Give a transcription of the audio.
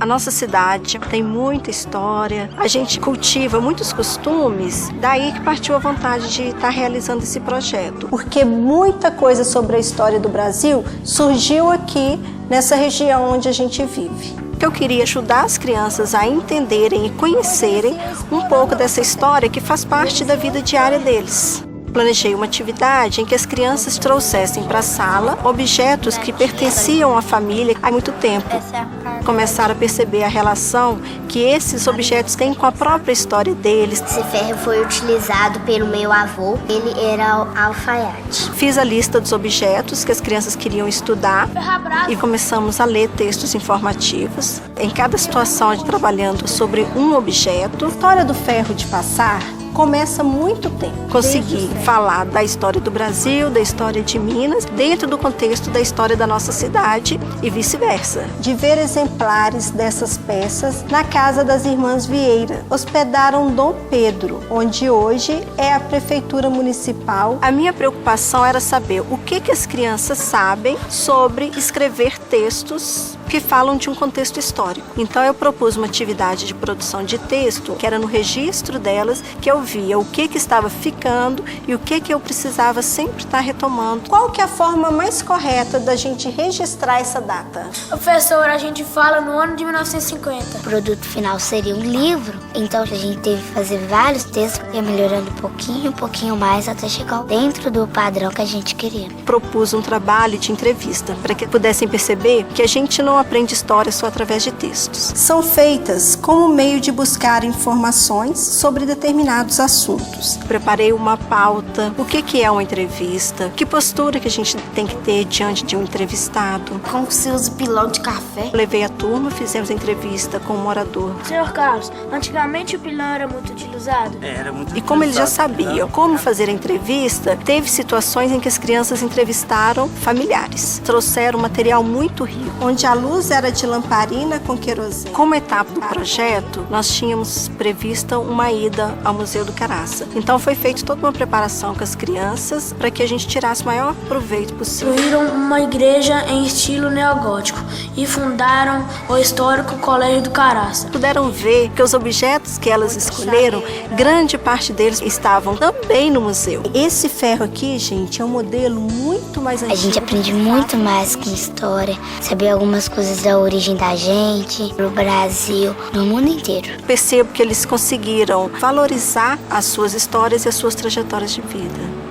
A nossa cidade tem muita história, a gente cultiva muitos costumes, daí que partiu a vontade de estar realizando esse projeto. Porque muita coisa sobre a história do Brasil surgiu aqui nessa região onde a gente vive. Eu queria ajudar as crianças a entenderem e conhecerem um pouco dessa história que faz parte da vida diária deles. Planejei uma atividade em que as crianças trouxessem para a sala objetos que pertenciam à família há muito tempo. Começaram a perceber a relação que esses objetos têm com a própria história deles. Esse ferro foi utilizado pelo meu avô, ele era alfaiate. Fiz a lista dos objetos que as crianças queriam estudar e começamos a ler textos informativos. Em cada situação, trabalhando sobre um objeto. A história do ferro de passar começa há muito tempo. Consegui falar da história do Brasil, da história de Minas, dentro do contexto da história da nossa cidade e vice-versa. De ver exemplares dessas peças na casa das irmãs Vieira. Hospedaram Dom Pedro, onde hoje é a Prefeitura Municipal. A minha preocupação era saber o que as crianças sabem sobre escrever textos que falam de um contexto histórico. Então eu propus uma atividade de produção de texto, que era no registro delas, que eu via o que estava ficando e o que eu precisava sempre estar retomando. Qual que é a forma mais correta da gente registrar essa data? Professor, a gente fala no ano de 1950. O produto final seria um livro, então a gente teve que fazer vários textos, ia melhorando um pouquinho mais, até chegar dentro do padrão que a gente queria. Propus um trabalho de entrevista, para que pudessem perceber que a gente não aprende história só através de textos. São feitas como meio de buscar informações sobre determinados assuntos. Preparei uma pauta, o que é uma entrevista, que postura que a gente tem que ter diante de um entrevistado. Como se usa pilão de café? Levei a turma, fizemos a entrevista com o morador. Senhor Carlos, antigamente o pilão era muito utilizado? Era muito. E como eles já sabiam como fazer a entrevista, teve situações em que as crianças entrevistaram familiares. Trouxeram um material muito rico, onde a luz era de lamparina com querosene. Como etapa do projeto, nós tínhamos prevista uma ida ao Museu do Caraça. Então foi feita toda uma preparação com as crianças para que a gente tirasse o maior proveito possível. Construíram uma igreja em estilo neogótico e fundaram o histórico Colégio do Caraça. Puderam ver que os objetos que elas escolheram, grande parte deles estavam também no museu. Esse ferro aqui, gente, é um modelo muito mais antigo. A gente aprende muito mais com história, saber algumas coisas da origem da gente, do Brasil, do mundo inteiro. Percebo que eles conseguiram valorizar as suas histórias e as suas trajetórias de vida.